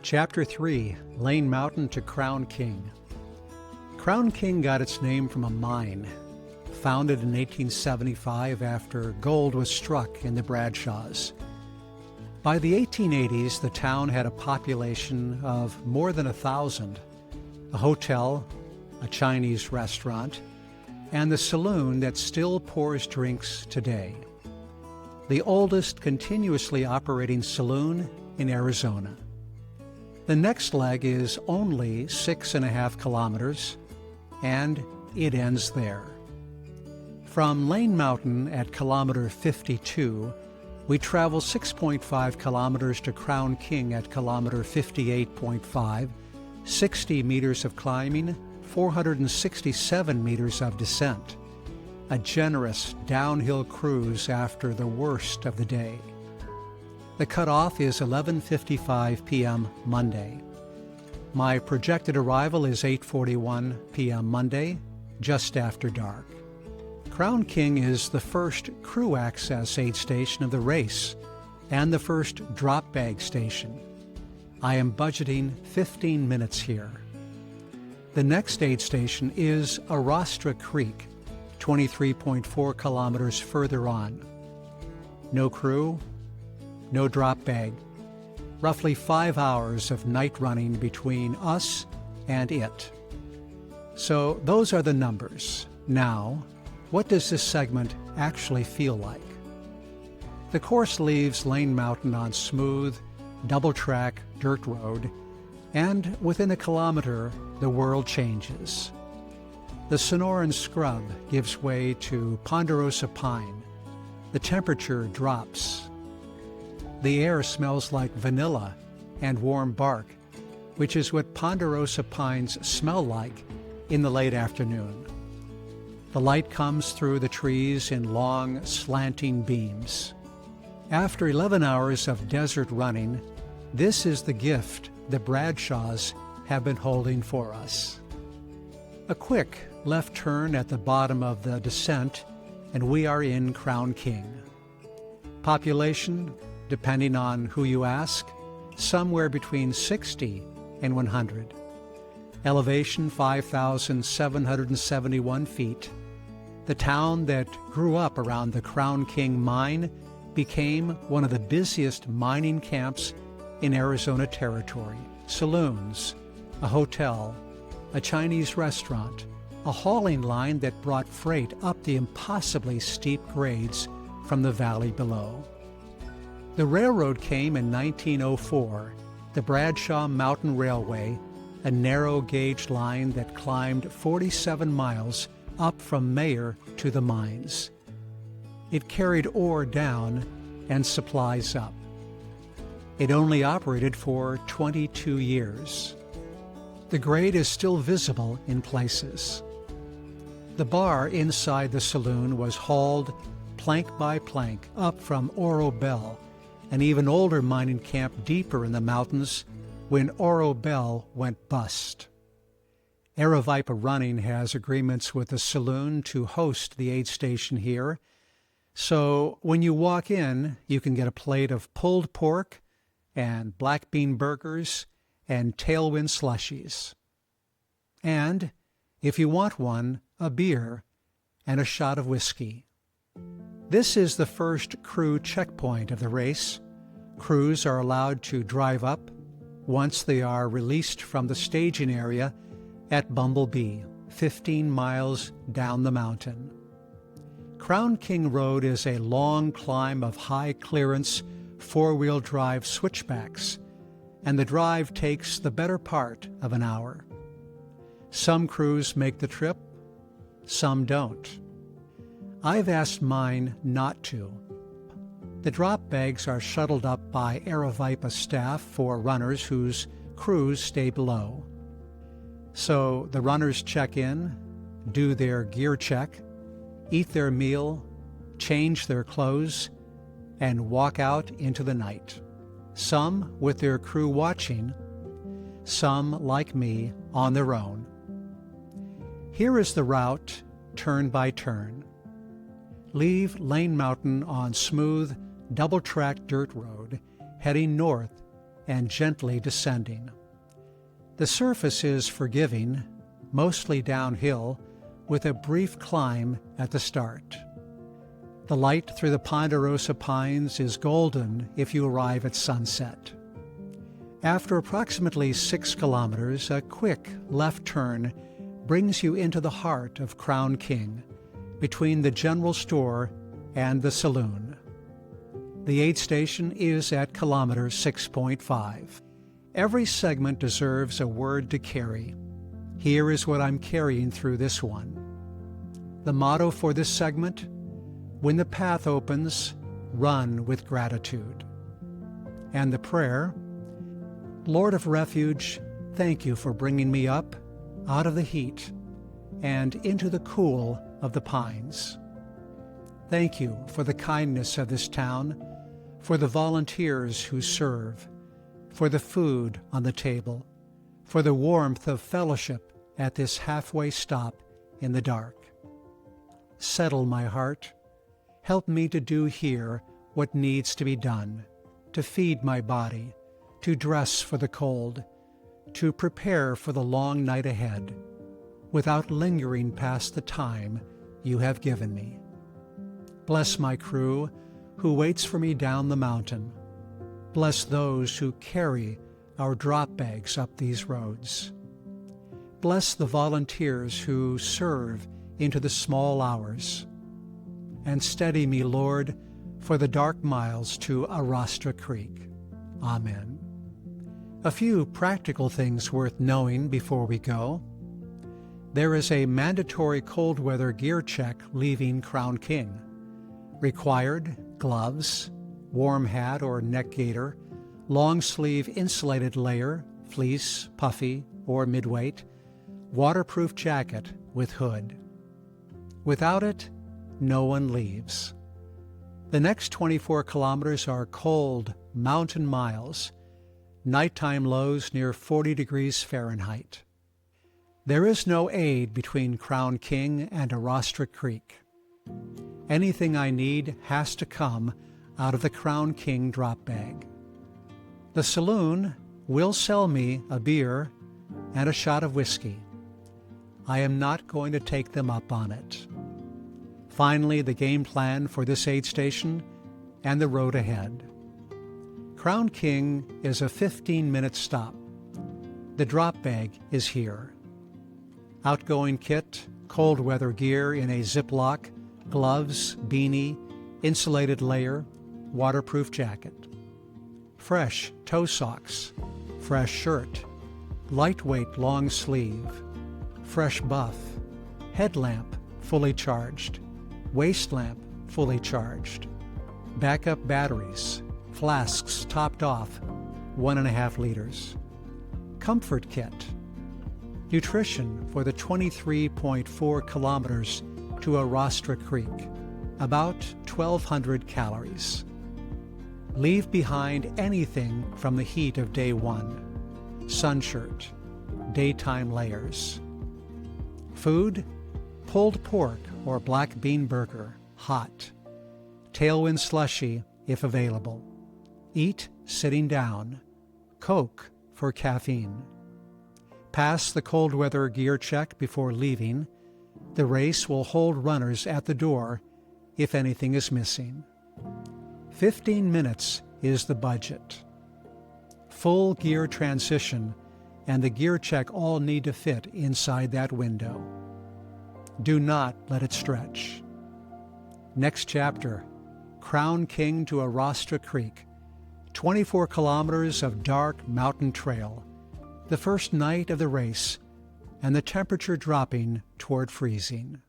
Chapter 3, Lane Mountain to Crown King. Crown King got its name from a mine, founded in 1875 after gold was struck in the Bradshaws. By the 1880s, the town had a population of more than 1,000, a hotel, a Chinese restaurant, and the saloon that still pours drinks today. The oldest continuously operating saloon in Arizona. The next leg is only 6.5 kilometers, and it ends there. From Lane Mountain at kilometer 52, we travel 6.5 kilometers to Crown King at kilometer 58.5, 60 meters of climbing, 467 meters of descent. A generous downhill cruise after the worst of the day. The cutoff is 11:55 p.m. Monday. My projected arrival is 8:41 p.m. Monday, just after dark. Crown King is the first crew access aid station of the race and the first drop bag station. I am budgeting 15 minutes here. The next aid station is Arastra Creek, 23.4 kilometers further on. No crew, no drop bag. Roughly 5 hours of night running between us and it. So those are the numbers. Now, what does this segment actually feel like? The course leaves Lane Mountain on smooth, double-track dirt road, and within a kilometer, the world changes. The Sonoran scrub gives way to Ponderosa pine. The temperature drops. The air smells like vanilla and warm bark, which is what Ponderosa pines smell like in the late afternoon. The light comes through the trees in long, slanting beams. After 11 hours of desert running, this is the gift the Bradshaws have been holding for us. A quick left turn at the bottom of the descent, and we are in Crown King. Population, depending on who you ask, somewhere between 60 and 100. Elevation 5,771 feet. The town that grew up around the Crown King mine became one of the busiest mining camps in Arizona territory. Saloons, a hotel, a Chinese restaurant, a hauling line that brought freight up the impossibly steep grades from the valley below. The railroad came in 1904, the Bradshaw Mountain Railway, a narrow-gauge line that climbed 47 miles up from Mayer to the mines. It carried ore down and supplies up. It only operated for 22 years. The grade is still visible in places. The bar inside the saloon was hauled plank by plank up from Oro Bell, an even older mining camp deeper in the mountains when Oro Bell went bust. Aravaipa Running has agreements with the saloon to host the aid station here, so when you walk in, you can get a plate of pulled pork and black bean burgers and tailwind slushies. And, if you want one, a beer and a shot of whiskey. This is the first crew checkpoint of the race. Crews are allowed to drive up once they are released from the staging area at Bumblebee, 15 miles down the mountain. Crown King Road is a long climb of high-clearance, four-wheel drive switchbacks, and the drive takes the better part of an hour. Some crews make the trip, some don't. I've asked mine not to. The drop bags are shuttled up by Aravaipa staff for runners whose crews stay below. So the runners check in, do their gear check, eat their meal, change their clothes, and walk out into the night. Some with their crew watching, some, like me, on their own. Here is the route, turn by turn. Leave Lane Mountain on smooth, double-track dirt road, heading north and gently descending. The surface is forgiving, mostly downhill, with a brief climb at the start. The light through the Ponderosa pines is golden if you arrive at sunset. After approximately 6 kilometers, a quick left turn brings you into the heart of Crown King, between the general store and the saloon. The aid station is at kilometer 6.5. Every segment deserves a word to carry. Here is what I'm carrying through this one. The motto for this segment: when the path opens, run with gratitude. And the prayer: Lord of Refuge, thank you for bringing me up out of the heat and into the cool of the pines. Thank you for the kindness of this town, for the volunteers who serve, for the food on the table, for the warmth of fellowship at this halfway stop in the dark. Settle my heart. Help me to do here what needs to be done, to feed my body, to dress for the cold, to prepare for the long night ahead, without lingering past the time you have given me. Bless my crew who waits for me down the mountain. Bless those who carry our drop bags up these roads. Bless the volunteers who serve into the small hours. And steady me, Lord, for the dark miles to Arastra Creek. Amen. A few practical things worth knowing before we go. There is a mandatory cold weather gear check leaving Crown King. Required gloves, warm hat or neck gaiter, long sleeve insulated layer, fleece, puffy, or midweight, waterproof jacket with hood. Without it, no one leaves. The next 24 kilometers are cold mountain miles, nighttime lows near 40 degrees Fahrenheit. There is no aid between Crown King and Arastra Creek. Anything I need has to come out of the Crown King drop bag. The saloon will sell me a beer and a shot of whiskey. I am not going to take them up on it. Finally, the game plan for this aid station and the road ahead. Crown King is a 15-minute stop. The drop bag is here. Outgoing kit, cold weather gear in a Ziploc, gloves, beanie, insulated layer, waterproof jacket. Fresh toe socks, fresh shirt, lightweight long sleeve, fresh buff, headlamp fully charged, waist lamp fully charged, backup batteries, flasks topped off, 1.5 liters. Comfort kit, nutrition for the 23.4 kilometers to Arastra Creek, about 1,200 calories. Leave behind anything from the heat of day one, sun shirt, daytime layers. Food, pulled pork or black bean burger, hot. Tailwind slushy if available. Eat sitting down. Coke for caffeine. Pass the cold weather gear check before leaving. The race will hold runners at the door if anything is missing. 15 minutes is the budget. Full gear transition and the gear check all need to fit inside that window. Do not let it stretch. Next chapter, Crown King to Arastra Creek, 24 kilometers of dark mountain trail, the first night of the race, and the temperature dropping toward freezing.